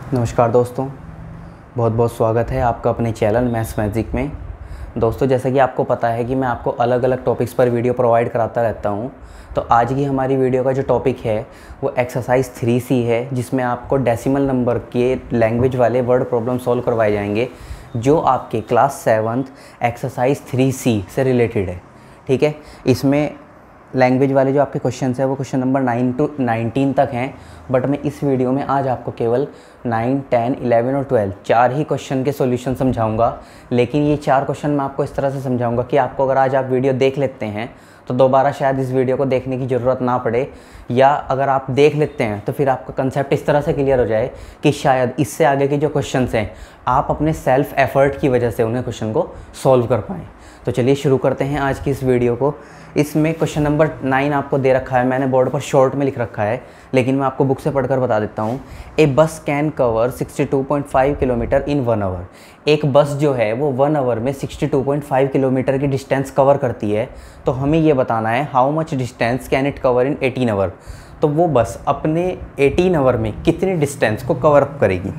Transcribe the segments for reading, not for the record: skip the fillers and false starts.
नमस्कार दोस्तों, बहुत बहुत स्वागत है आपका अपने चैनल मैथ्स मैजिक में। दोस्तों, जैसा कि आपको पता है कि मैं आपको अलग अलग टॉपिक्स पर वीडियो प्रोवाइड कराता रहता हूं। तो आज की हमारी वीडियो का जो टॉपिक है वो एक्सरसाइज 3C है, जिसमें आपको डेसिमल नंबर के लैंग्वेज वाले वर्ड प्रॉब्लम सॉल्व करवाए जाएंगे जो आपके क्लास 7th एक्सरसाइज 3C से रिलेटेड है। ठीक है, इसमें लैंग्वेज वाले जो आपके क्वेश्चन है वो क्वेश्चन नंबर 9 to 19 तक हैं, बट मैं इस वीडियो में आज आपको केवल 9, 10, 11 और 12 चार ही क्वेश्चन के सॉल्यूशन समझाऊंगा। लेकिन ये चार क्वेश्चन मैं आपको इस तरह से समझाऊंगा कि आपको अगर आज आप वीडियो देख लेते हैं तो दोबारा शायद इस वीडियो को देखने की ज़रूरत ना पड़े, या अगर आप देख लेते हैं तो फिर आपका कंसेप्ट इस तरह से क्लियर हो जाए कि शायद इससे आगे के जो क्वेश्चंस हैं आप अपने सेल्फ एफर्ट की वजह से उन्हें क्वेश्चन को सॉल्व कर पाएँ। तो चलिए शुरू करते हैं आज की इस वीडियो को। इसमें क्वेश्चन नंबर 9 आपको दे रखा है, मैंने बोर्ड पर शॉर्ट में लिख रखा है, लेकिन मैं आपको बुक से पढ़कर बता देता हूँ। A bus can cover 62.5 kilometre in 1 hour. एक बस जो है वो 1 आवर में 62.5 किलोमीटर की डिस्टेंस कवर करती है। तो हमें ये बताना है how much distance can it cover in 18 hour. तो वो बस अपने 18 आवर में कितनी डिस्टेंस को कवर अप करेगी।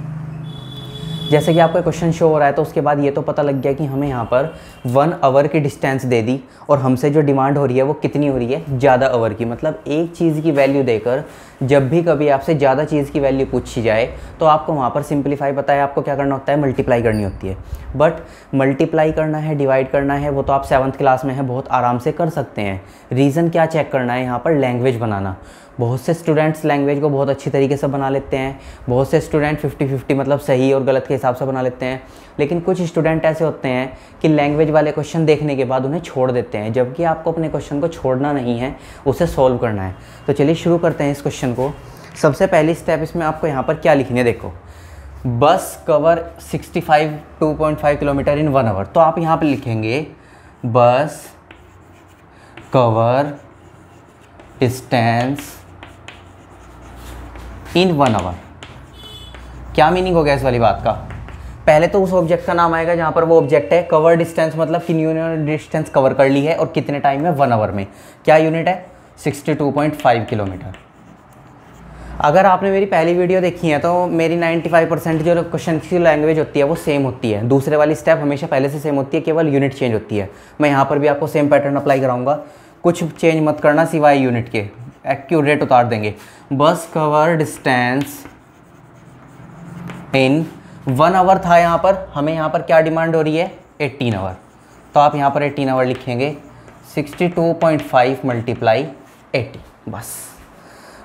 जैसे कि आपका क्वेश्चन शो हो रहा है तो उसके बाद ये तो पता लग गया कि हमें यहाँ पर 1 आवर की डिस्टेंस दे दी, और हमसे जो डिमांड हो रही है वो कितनी हो रही है, ज़्यादा आवर की। मतलब एक चीज़ की वैल्यू देकर जब भी कभी आपसे ज़्यादा चीज़ की वैल्यू पूछी जाए तो आपको वहाँ पर सिंपलीफाई, पता है आपको क्या करना होता है, मल्टीप्लाई करनी होती है। बट मल्टीप्लाई करना है, डिवाइड करना है, वो तो आप 7th क्लास में है, बहुत आराम से कर सकते हैं। रीज़न क्या चेक करना है यहाँ पर, लैंग्वेज बनाना। बहुत से स्टूडेंट्स लैंग्वेज को बहुत अच्छी तरीके से बना लेते हैं, बहुत से स्टूडेंट 50-50 मतलब सही और गलत के हिसाब से बना लेते हैं। लेकिन कुछ स्टूडेंट ऐसे होते हैं कि लैंग्वेज वाले क्वेश्चन देखने के बाद उन्हें छोड़ देते हैं, जबकि आपको अपने क्वेश्चन को छोड़ना नहीं है, उसे सॉल्व करना है। तो चलिए शुरू करते हैं इस क्वेश्चन को। सबसे पहली स्टेप इसमें आपको यहाँ पर क्या लिखनी है, देखो, बस कवर 2.5 किलोमीटर इन 1 आवर। तो आप यहाँ पर लिखेंगे बस कवर डिस्टेंस इन 1 आवर। क्या मीनिंग हो गया इस वाली बात का? पहले तो उस ऑब्जेक्ट का नाम आएगा जहाँ पर वो ऑब्जेक्ट है। कवर डिस्टेंस मतलब कि यूनिट डिस्टेंस कवर कर ली है, और कितने टाइम में, 1 आवर में। क्या यूनिट है, 62.5 किलोमीटर। अगर आपने मेरी पहली वीडियो देखी है तो मेरी 95% जो क्वेश्चन की लैंग्वेज होती है वो सेम होती है। दूसरे वाली स्टेप हमेशा पहले से सेम होती है, केवल यूनिट चेंज होती है। मैं यहाँ पर भी आपको सेम पैटर्न अप्लाई कराऊंगा, कुछ चेंज मत करना सिवाय यूनिट के, एक्यूरेट उतार देंगे। बस कवर डिस्टेंस इन 1 आवर था यहाँ पर, हमें यहाँ पर क्या डिमांड हो रही है, 18 आवर। तो आप यहाँ पर 18 आवर लिखेंगे, 62.5 मल्टीप्लाई 80। बस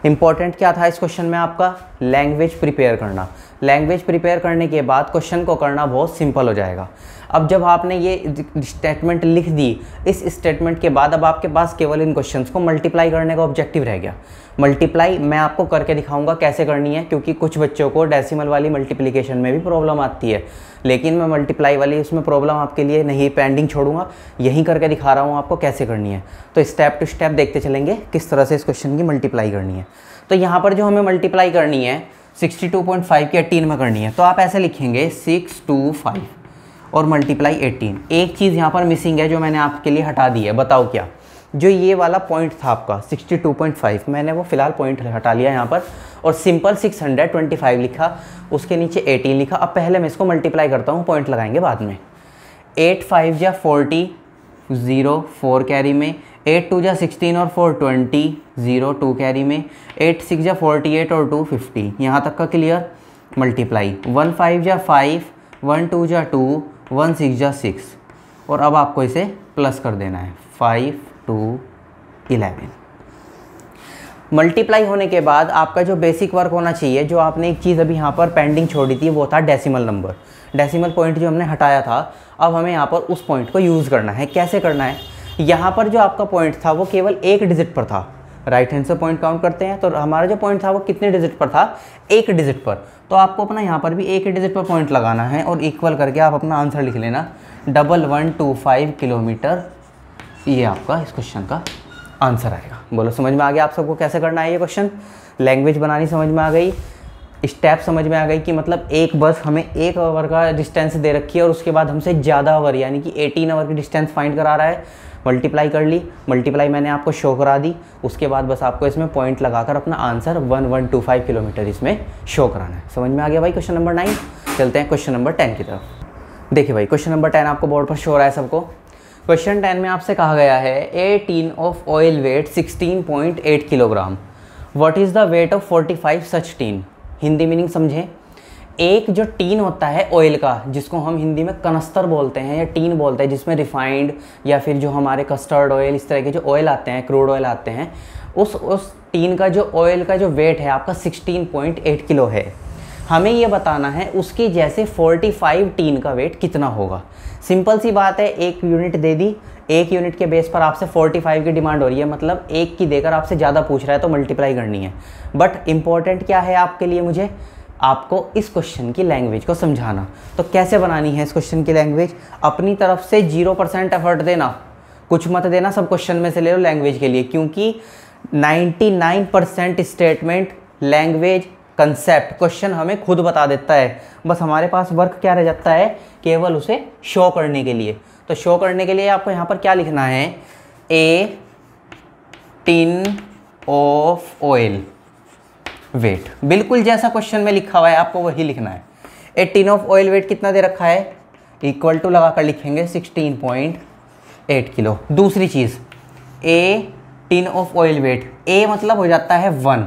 इंपॉर्टेंट क्या था इस क्वेश्चन में, आपका लैंग्वेज प्रिपेयर करना। लैंग्वेज प्रिपेयर करने के बाद क्वेश्चन को करना बहुत सिंपल हो जाएगा। अब जब आपने ये स्टेटमेंट लिख दी, इस स्टेटमेंट के बाद अब आपके पास केवल इन क्वेश्चंस को मल्टीप्लाई करने का ऑब्जेक्टिव रह गया। मल्टीप्लाई मैं आपको करके दिखाऊंगा कैसे करनी है, क्योंकि कुछ बच्चों को डेसिमल वाली मल्टीप्लिकेशन में भी प्रॉब्लम आती है, लेकिन मैं मल्टीप्लाई वाली उसमें प्रॉब्लम आपके लिए नहीं पेंडिंग छोड़ूंगा, यहीं करके दिखा रहा हूँ आपको कैसे करनी है। तो स्टेप टू स्टेप देखते चलेंगे किस तरह से इस क्वेश्चन की मल्टीप्लाई करनी है। तो यहाँ पर जो हमें मल्टीप्लाई करनी है 62.5 की 18 में करनी है, तो आप ऐसे लिखेंगे 625 और मल्टीप्लाई 18। एक चीज़ यहाँ पर मिसिंग है जो मैंने आपके लिए हटा दी है, बताओ क्या। जो ये वाला पॉइंट था आपका 62.5, मैंने वो फिलहाल पॉइंट हटा लिया यहाँ पर, और सिंपल 625 लिखा, उसके नीचे 18 लिखा। अब पहले मैं इसको मल्टीप्लाई करता हूँ, पॉइंट लगाएंगे बाद में। 8 5 जा 40, 0 4 कैरी में, 8 2 जा 16 और 4 20, 0 2 कैरी में, 8 6 जा 48 और 2 50। यहाँ तक का क्लियर। मल्टीप्लाई 1 5 जा 5, 1 2 जा 2, 1 6 जा 6, और अब आपको इसे प्लस कर देना है, 5 2 11। मल्टीप्लाई होने के बाद आपका जो बेसिक वर्क होना चाहिए, जो आपने एक चीज़ अभी यहाँ पर पेंडिंग छोड़ी थी, वो था डेसिमल नंबर, डेसिमल पॉइंट जो हमने हटाया था। अब हमें यहाँ पर उस पॉइंट को यूज़ करना है। कैसे करना है, यहाँ पर जो आपका पॉइंट था वो केवल एक डिजिट पर था। राइट हैंड से पॉइंट काउंट करते हैं तो हमारा जो पॉइंट था वो कितने डिजिट पर था, एक डिजिट पर। तो आपको अपना यहाँ पर भी एक डिजिट पर पॉइंट लगाना है और इक्वल करके आप अपना आंसर लिख लेना, 1125 किलोमीटर। ये आपका इस क्वेश्चन का आंसर आएगा। बोलो समझ में आ गया आप सबको कैसे करना है ये क्वेश्चन? लैंग्वेज बनानी समझ में आ गई, स्टेप समझ में आ गई कि मतलब एक बस हमें 1 आवर का डिस्टेंस दे रखी है और उसके बाद हमसे ज़्यादा आवर यानी कि 18 आवर की डिस्टेंस फाइंड करा रहा है। मल्टीप्लाई कर ली, मल्टीप्लाई मैंने आपको शो करा दी, उसके बाद बस आपको इसमें पॉइंट लगाकर अपना आंसर 1125 किलोमीटर इसमें शो कराना है। समझ में आ गया भाई क्वेश्चन नंबर 9। चलते हैं क्वेश्चन नंबर 10 की तरफ। देखिए भाई क्वेश्चन नंबर 10 आपको बोर्ड पर शो हो रहा है सबको। क्वेश्चन 10 में आपसे कहा गया है a tin of oil weight 16.8 kilogram, what is the weight of 45 such tin. Hindi meaning समझें। एक जो टीन होता है ऑयल का, जिसको हम हिंदी में कनस्तर बोलते हैं या टीन बोलते हैं, जिसमें रिफाइंड या फिर जो हमारे कस्टर्ड ऑयल इस तरह के जो ऑयल आते हैं, क्रूड ऑयल आते हैं, उस टीन का जो ऑयल का जो वेट है आपका 16.8 किलो है। हमें ये बताना है उसकी जैसे 45 टीन का वेट कितना होगा। सिंपल सी बात है, एक यूनिट दे दी, एक यूनिट के बेस पर आपसे 45 की डिमांड हो रही है, मतलब एक की देकर आपसे ज़्यादा पूछ रहा है तो मल्टीप्लाई करनी है। बट इम्पॉर्टेंट क्या है आपके लिए, मुझे आपको इस क्वेश्चन की लैंग्वेज को समझाना। तो कैसे बनानी है इस क्वेश्चन की लैंग्वेज, अपनी तरफ से 0% एफर्ट देना, कुछ मत देना, सब क्वेश्चन में से ले लो लैंग्वेज के लिए, क्योंकि 99% स्टेटमेंट, लैंग्वेज, कंसेप्ट क्वेश्चन हमें खुद बता देता है। बस हमारे पास वर्क क्या रह जाता है, केवल उसे शो करने के लिए। तो शो करने के लिए आपको यहाँ पर क्या लिखना है, ए टिन ऑफ ऑयल वेट, बिल्कुल जैसा क्वेश्चन में लिखा हुआ है आपको वही लिखना है। ए टिन ऑफ ऑयल वेट कितना दे रखा है, इक्वल टू लगाकर लिखेंगे 16.8 किलो। दूसरी चीज़, ए टिन ऑफ ऑयल वेट, ए मतलब हो जाता है 1।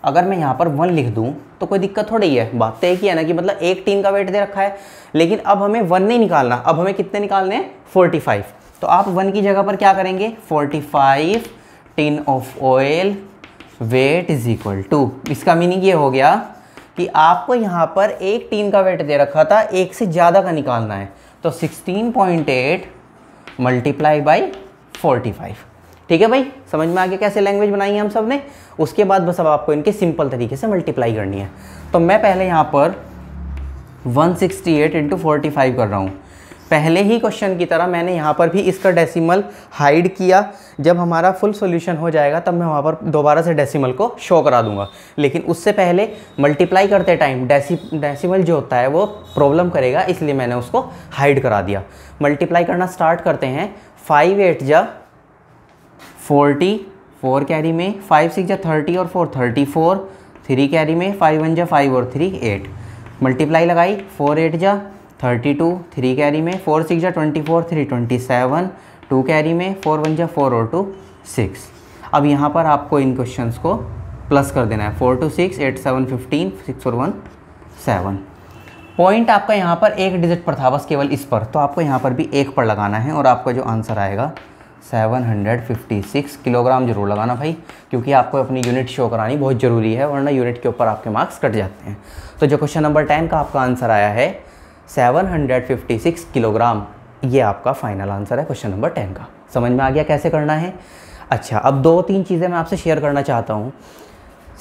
अगर मैं यहाँ पर 1 लिख दूँ तो कोई दिक्कत थोड़ी है, बात तो एक ही है ना कि मतलब एक टीन का वेट दे रखा है, लेकिन अब हमें 1 नहीं निकालना, अब हमें कितने निकालने हैं, 45। तो आप 1 की जगह पर क्या करेंगे, 45 tin of oil weight is equal to, इसका मीनिंग ये हो गया कि आपको यहाँ पर एक टीन का वेट दे रखा था, एक से ज़्यादा का निकालना है। तो 16.8 मल्टीप्लाई बाई 45। ठीक है भाई, समझ में आ गया कैसे लैंग्वेज बनाई है हम सब ने। उसके बाद बस अब आपको इनके सिंपल तरीके से मल्टीप्लाई करनी है। तो मैं पहले यहाँ पर 168 इंटू 45 कर रहा हूँ। पहले ही क्वेश्चन की तरह मैंने यहाँ पर भी इसका डेसिमल हाइड किया। जब हमारा फुल सॉल्यूशन हो जाएगा तब मैं वहाँ पर दोबारा से डेसिमल को शो करा दूंगा, लेकिन उससे पहले मल्टीप्लाई करते टाइम डेसिमल जो होता है वो प्रॉब्लम करेगा, इसलिए मैंने उसको हाइड करा दिया। मल्टीप्लाई करना स्टार्ट करते हैं। 5 8 जा 40, 4 कैरी में, 5 6 जा 30 और 4 34, 3 कैरी में, 5 1 जा 5 और 3 8। मल्टीप्लाई लगाई, 4 8 जा 32, 3 कैरी में, 4 6 जा 24, 3 27, 2 कैरी में, 4 1 जा 4 और 2 6। अब यहाँ पर आपको इन क्वेश्चंस को प्लस कर देना है, 4 2 6 8 7 15, 6 और 1 7। पॉइंट आपका यहाँ पर एक डिजिट पर था बस केवल इस पर, तो आपको यहाँ पर भी एक पर लगाना है और आपका जो आंसर आएगा 756 किलोग्राम जरूर लगाना भाई, क्योंकि आपको अपनी यूनिट शो करानी बहुत ज़रूरी है, वरना यूनिट के ऊपर आपके मार्क्स कट जाते हैं। तो जो क्वेश्चन नंबर 10 का आपका आंसर आया है 756 किलोग्राम, ये आपका फाइनल आंसर है क्वेश्चन नंबर 10 का। समझ में आ गया कैसे करना है। अच्छा, अब 2-3 चीज़ें मैं आपसे शेयर करना चाहता हूँ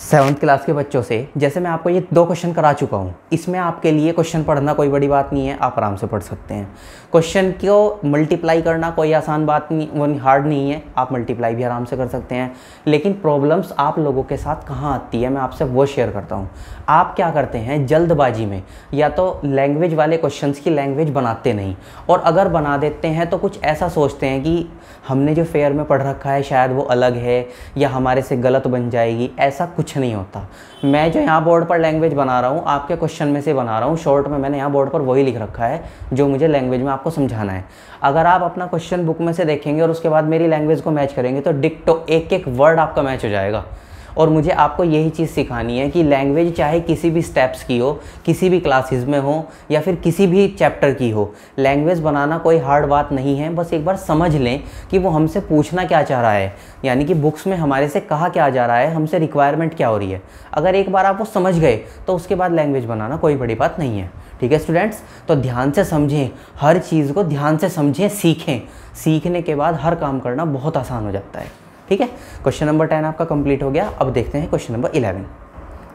7th क्लास के बच्चों से। जैसे मैं आपको ये 2 क्वेश्चन करा चुका हूँ, इसमें आपके लिए क्वेश्चन पढ़ना कोई बड़ी बात नहीं है, आप आराम से पढ़ सकते हैं। क्वेश्चन को मल्टीप्लाई करना कोई आसान बात नहीं, वो हार्ड नहीं है, आप मल्टीप्लाई भी आराम से कर सकते हैं। लेकिन प्रॉब्लम्स आप लोगों के साथ कहाँ आती है, मैं आपसे वो शेयर करता हूँ। आप क्या करते हैं जल्दबाजी में, या तो लैंग्वेज वाले क्वेश्चंस की लैंग्वेज बनाते नहीं, और अगर बना देते हैं तो कुछ ऐसा सोचते हैं कि हमने जो फेयर में पढ़ रखा है शायद वो अलग है या हमारे से गलत बन जाएगी। ऐसा कुछ नहीं होता। मैं जो यहाँ बोर्ड पर लैंग्वेज बना रहा हूँ आपके क्वेश्चन में से बना रहा हूँ, शॉर्ट में मैंने यहाँ बोर्ड पर वही लिख रखा है जो मुझे लैंग्वेज में आपको समझाना है। अगर आप अपना क्वेश्चन बुक में से देखेंगे और उसके बाद मेरी लैंग्वेज को मैच करेंगे तो डिक्टो एक एक वर्ड आपका मैच हो जाएगा। और मुझे आपको यही चीज़ सिखानी है कि लैंग्वेज चाहे किसी भी स्टेप्स की हो, किसी भी क्लासेस में हो या फिर किसी भी चैप्टर की हो, लैंग्वेज बनाना कोई हार्ड बात नहीं है। बस एक बार समझ लें कि वो हमसे पूछना क्या चाह रहा है, यानी कि बुक्स में हमारे से कहा क्या जा रहा है, हमसे रिक्वायरमेंट क्या हो रही है। अगर एक बार आप वो समझ गए तो उसके बाद लैंग्वेज बनाना कोई बड़ी बात नहीं है। ठीक है स्टूडेंट्स, तो ध्यान से समझें, हर चीज़ को ध्यान से समझें, सीखें। सीखने के बाद हर काम करना बहुत आसान हो जाता है। ठीक है, क्वेश्चन नंबर 10 आपका कंप्लीट हो गया। अब देखते हैं क्वेश्चन नंबर 11।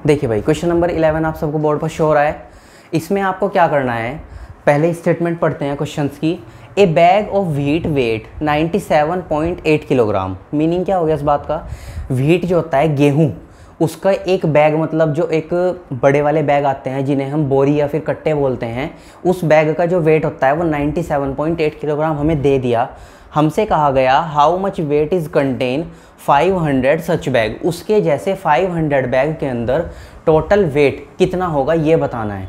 देखिए भाई, क्वेश्चन नंबर 11 आप सबको बोर्ड पर शो हो रहा है। इसमें आपको क्या करना है, पहले स्टेटमेंट पढ़ते हैं क्वेश्चंस की। A bag of wheat weight 97.8 kilogram. Meaning क्या हो गया इस बात का, व्हीट जो होता है गेहूँ, उसका एक बैग, मतलब जो एक बड़े वाले बैग आते हैं जिन्हें हम बोरी या फिर कट्टे बोलते हैं, उस बैग का जो वेट होता है वो 97.8 किलोग्राम हमें दे दिया। हमसे कहा गया how much weight is contain 500 such bag, उसके जैसे 500 बैग के अंदर टोटल वेट कितना होगा ये बताना है।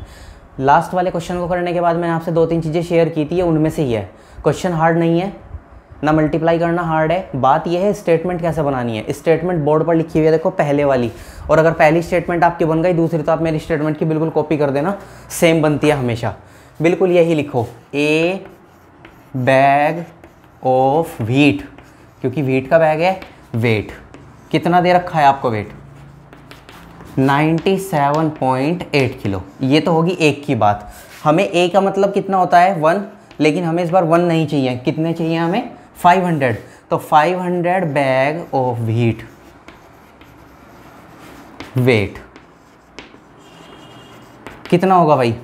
लास्ट वाले क्वेश्चन को करने के बाद मैंने आपसे 2-3 चीज़ें शेयर की थी, ये उनमें से ही है। क्वेश्चन हार्ड नहीं है ना, मल्टीप्लाई करना हार्ड है। बात यह है स्टेटमेंट कैसे बनानी है। स्टेटमेंट बोर्ड पर लिखी हुई है, देखो पहले वाली, और अगर पहली स्टेटमेंट आपकी बन गई, दूसरी तो आप मेरी स्टेटमेंट की बिल्कुल कॉपी कर देना, सेम बनती है हमेशा। बिल्कुल यही लिखो, ए बैग ऑफ व्हीट, क्योंकि व्हीट का बैग है। वेट कितना दे रखा है आपको, वेट 97.8 किलो। ये तो होगी एक की बात। हमें ए का मतलब कितना होता है 1, लेकिन हमें इस बार 1 नहीं चाहिए, कितने चाहिए हमें 500। तो 500 बैग ऑफ व्हीट वेट कितना होगा भाई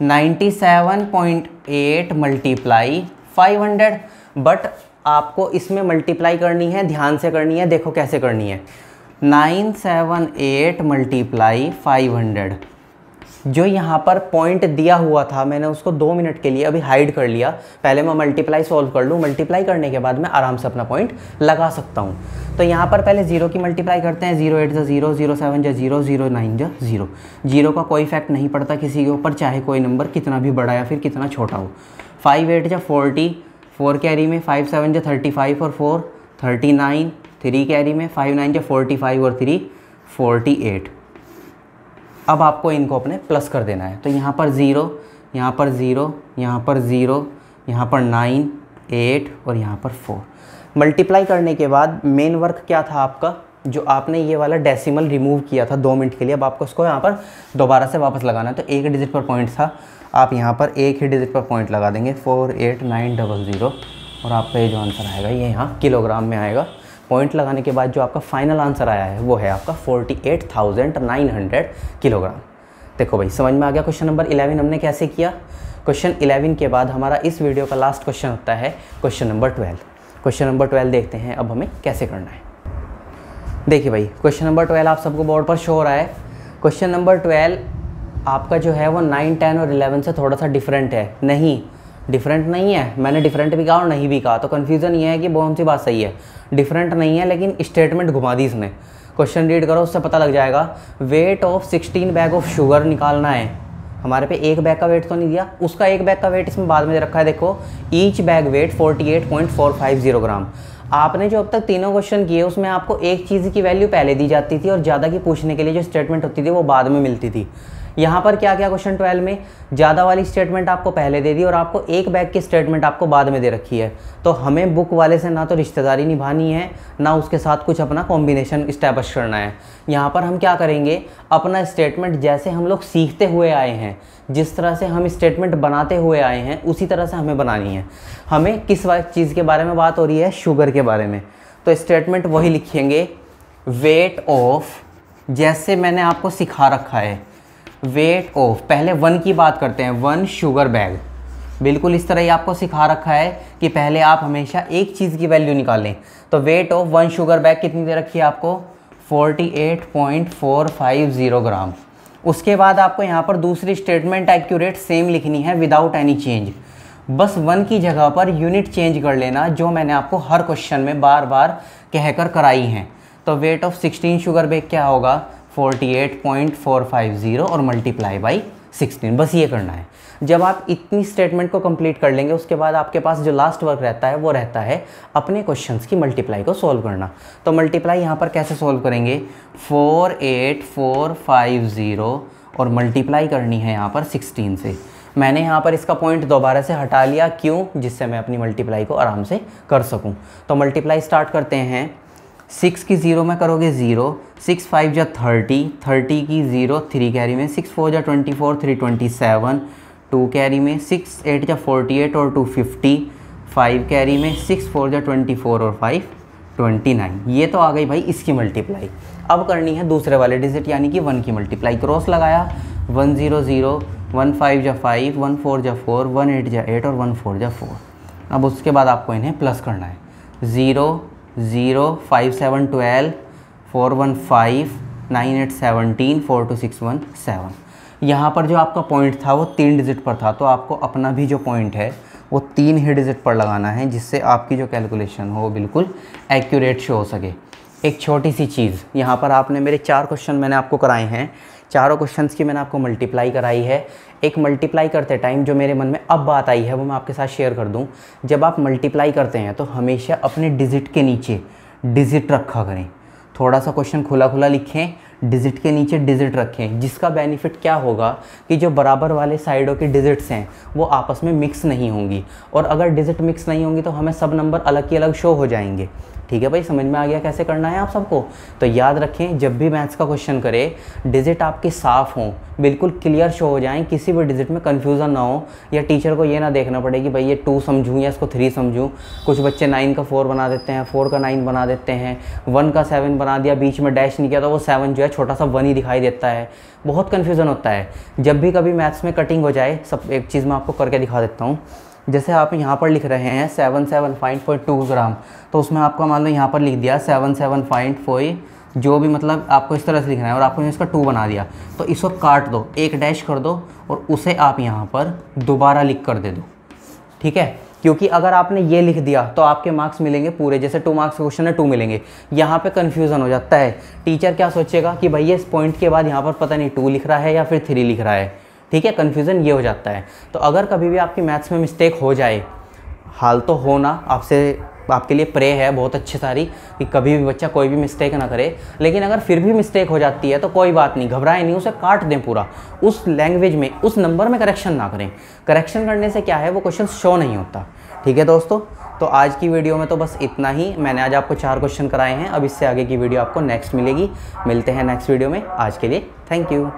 97.8 मल्टीप्लाई 500। बट आपको इसमें मल्टीप्लाई करनी है, ध्यान से करनी है, देखो कैसे करनी है। 978 मल्टीप्लाई 500, जो यहाँ पर पॉइंट दिया हुआ था मैंने उसको 2 मिनट के लिए अभी हाइड कर लिया। पहले मैं मल्टीप्लाई सॉल्व कर लूँ, मल्टीप्लाई करने के बाद मैं आराम से अपना पॉइंट लगा सकता हूँ। तो यहाँ पर पहले 0 की मल्टीप्लाई करते हैं। 0 8 0, 0 7 0, 0 9 0। 0 का कोई इफेक्ट नहीं पड़ता किसी के ऊपर, चाहे कोई नंबर कितना भी बड़ा या फिर कितना छोटा हो। 5 8 40, 4 कैरी में, 5 7 35 और 4 39, 3 कैरी में, 5 9 45 और 3 48। अब आपको इनको अपने प्लस कर देना है। तो यहाँ पर 0, यहाँ पर 0, यहाँ पर 0, यहाँ पर 9 8 और यहाँ पर 4। मल्टीप्लाई करने के बाद मेन वर्क क्या था आपका, जो आपने ये वाला डेसिमल रिमूव किया था 2 मिनट के लिए, अब आपको इसको यहाँ पर दोबारा से वापस लगाना है। तो एक डिजिट पर पॉइंट था, आप यहाँ पर एक ही डिजिट पर पॉइंट लगा देंगे 48900, और आपका ये जो आंसर आएगा ये यहाँ किलोग्राम में आएगा। पॉइंट लगाने के बाद जो आपका फाइनल आंसर आया है वो है आपका 48,900 किलोग्राम। देखो भाई समझ में आ गया। क्वेश्चन नंबर 11 हमने कैसे किया। क्वेश्चन 11 के बाद हमारा इस वीडियो का लास्ट क्वेश्चन होता है क्वेश्चन नंबर 12। क्वेश्चन नंबर 12 देखते हैं अब हमें कैसे करना है। देखिए भाई क्वेश्चन नंबर 12 आप सबको बोर्ड पर शो हो रहा है। क्वेश्चन नंबर 12 आपका जो है वो 9, 10 और 11 से थोड़ा सा डिफरेंट है। नहीं, डिफरेंट नहीं है, मैंने डिफरेंट भी कहा और नहीं भी कहा, तो कन्फ्यूज़न ये है कि कौन सी बात सही है। डिफरेंट नहीं है, लेकिन स्टेटमेंट घुमा दी इसने। क्वेश्चन रीड करो, उससे पता लग जाएगा। Weight of 16 bag of sugar निकालना है। हमारे पे एक बैग का वेट तो नहीं दिया, उसका एक बैग का वेट इसमें बाद में दे रखा है। देखो ईच बैग वेट 48.450 ग्राम। आपने जो अब तक तीनों क्वेश्चन किए उसमें आपको एक चीज़ की वैल्यू पहले दी जाती थी और ज़्यादा की पूछने के लिए जो स्टेटमेंट होती थी वो बाद में मिलती थी। यहाँ पर क्या क्या क्वेश्चन 12 में ज़्यादा वाली स्टेटमेंट आपको पहले दे दी और आपको एक बैग की स्टेटमेंट आपको बाद में दे रखी है। तो हमें बुक वाले से ना तो रिश्तेदारी निभानी है, ना उसके साथ कुछ अपना कॉम्बिनेशन इस्टेब्लिश करना है। यहाँ पर हम क्या करेंगे, अपना स्टेटमेंट जैसे हम लोग सीखते हुए आए हैं, जिस तरह से हम स्टेटमेंट बनाते हुए आए हैं उसी तरह से हमें बनानी है। हमें किस चीज़ के बारे में बात हो रही है, शुगर के बारे में। तो स्टेटमेंट वही लिखेंगे, वेट ऑफ, जैसे मैंने आपको सिखा रखा है, वेट ऑफ, पहले 1 की बात करते हैं, 1 शुगर बैग। बिल्कुल इस तरह ही आपको सिखा रखा है कि पहले आप हमेशा एक चीज़ की वैल्यू निकालें। तो वेट ऑफ 1 शुगर बैग कितनी दे रखी है आपको, 48.450 ग्राम। उसके बाद आपको यहाँ पर दूसरी स्टेटमेंट एक्यूरेट सेम लिखनी है विदाउट एनी चेंज। बस 1 की जगह पर यूनिट चेंज कर लेना, जो मैंने आपको हर क्वेश्चन में बार बार कहकर कराई हैं। तो वेट ऑफ 16 शुगर बैग क्या होगा, 48.450 और मल्टीप्लाई बाई 16, बस ये करना है। जब आप इतनी स्टेटमेंट को कंप्लीट कर लेंगे उसके बाद आपके पास जो लास्ट वर्क रहता है वो रहता है अपने क्वेश्चंस की मल्टीप्लाई को सॉल्व करना। तो मल्टीप्लाई यहाँ पर कैसे सॉल्व करेंगे, 48450 और मल्टीप्लाई करनी है यहाँ पर 16 से। मैंने यहाँ पर इसका पॉइंट दोबारा से हटा लिया, क्यों, जिससे मैं अपनी मल्टीप्लाई को आराम से कर सकूँ। तो मल्टीप्लाई स्टार्ट करते हैं। 6 की 0 में करोगे 0, 6 5 जा 30, 30 की 0 3 कैरी में, 6 4 जा 24, 3 27, 2 कैरी में, 6 8 जा 48 और 2 50, 5 कैरी में, 6 4 जा 24 और 5 29। ये तो आ गई भाई इसकी मल्टीप्लाई। अब करनी है दूसरे वाले डिजिट यानी कि 1 की मल्टीप्लाई। क्रॉस लगाया, 1 0 0, 1 5 जा 5, 1 4 जा 4, 1 8 जा 8 और 1 4 जा 4। अब उसके बाद आपको इन्हें प्लस करना है। 0 0 5 7 12, 4 1 5, 9817 42617। यहाँ पर जो आपका पॉइंट था वो 3 डिजिट पर था, तो आपको अपना भी जो पॉइंट है वो 3 ही डिजिट पर लगाना है, जिससे आपकी जो कैलकुलेशन हो वो बिल्कुल एक्यूरेट शो हो सके। एक छोटी सी चीज़, यहाँ पर आपने मेरे 4 क्वेश्चन मैंने आपको कराए हैं, चारों क्वेश्चंस की मैंने आपको मल्टीप्लाई कराई है। एक मल्टीप्लाई करते टाइम जो मेरे मन में अब बात आई है वो मैं आपके साथ शेयर कर दूं। जब आप मल्टीप्लाई करते हैं तो हमेशा अपने डिजिट के नीचे डिजिट रखा करें। थोड़ा सा क्वेश्चन खुला खुला लिखें, डिजिट के नीचे डिजिट रखें, जिसका बेनिफिट क्या होगा कि जो बराबर वाले साइडों की डिजिट्स हैं वो आपस में मिक्स नहीं होंगी, और अगर डिजिट मिक्स नहीं होंगी तो हमें सब नंबर अलग की अलग शो हो जाएंगे। ठीक है भाई, समझ में आ गया कैसे करना है आप सबको? तो याद रखें, जब भी मैथ्स का क्वेश्चन करें डिजिट आपके साफ़ हों, बिल्कुल क्लियर शो हो जाएं, किसी भी डिजिट में कन्फ्यूज़न ना हो, या टीचर को ये ना देखना पड़े कि भाई ये 2 समझूँ या इसको 3 समझूँ। कुछ बच्चे 9 का 4 बना देते हैं, 4 का 9 बना देते हैं, 1 का 7 बना दिया, बीच में डैश नहीं किया तो वो 7 जो है छोटा सा 1 ही दिखाई देता है। बहुत कन्फ्यूज़न होता है। जब भी कभी मैथ्स में कटिंग हो जाए, सब एक चीज़ मैं आपको करके दिखा देता हूँ। जैसे आप यहाँ पर लिख रहे हैं 77.2 ग्राम, तो उसमें आपका मान लो यहाँ पर लिख दिया 77.5, जो भी मतलब आपको इस तरह से लिखना है, और आपको इसका 2 बना दिया, तो इसको काट दो, एक डैश कर दो और उसे आप यहाँ पर दोबारा लिख कर दे दो। ठीक है, क्योंकि अगर आपने ये लिख दिया तो आपके मार्क्स मिलेंगे पूरे, जैसे 2 मार्क्स का क्वेश्चन है 2 मिलेंगे। यहाँ पे कन्फ्यूज़न हो जाता है, टीचर क्या सोचेगा कि भाई इस पॉइंट के बाद यहाँ पर पता नहीं 2 लिख रहा है या फिर 3 लिख रहा है। ठीक है, कन्फ्यूज़न ये हो जाता है। तो अगर कभी भी आपकी मैथ्स में मिस्टेक हो जाए, हाल तो होना आपके लिए प्रे है बहुत अच्छी सारी कि कभी भी बच्चा कोई भी मिस्टेक ना करे, लेकिन अगर फिर भी मिस्टेक हो जाती है तो कोई बात नहीं, घबराएं नहीं, उसे काट दें पूरा, उस लैंग्वेज में उस नंबर में करेक्शन ना करें। करेक्शन करने से क्या है, वो क्वेश्चन शो नहीं होता। ठीक है दोस्तों, तो आज की वीडियो में तो बस इतना ही। मैंने आज आपको 4 क्वेश्चन कराए हैं, अब इससे आगे की वीडियो आपको नेक्स्ट मिलेगी। मिलते हैं नेक्स्ट वीडियो में, आज के लिए थैंक यू।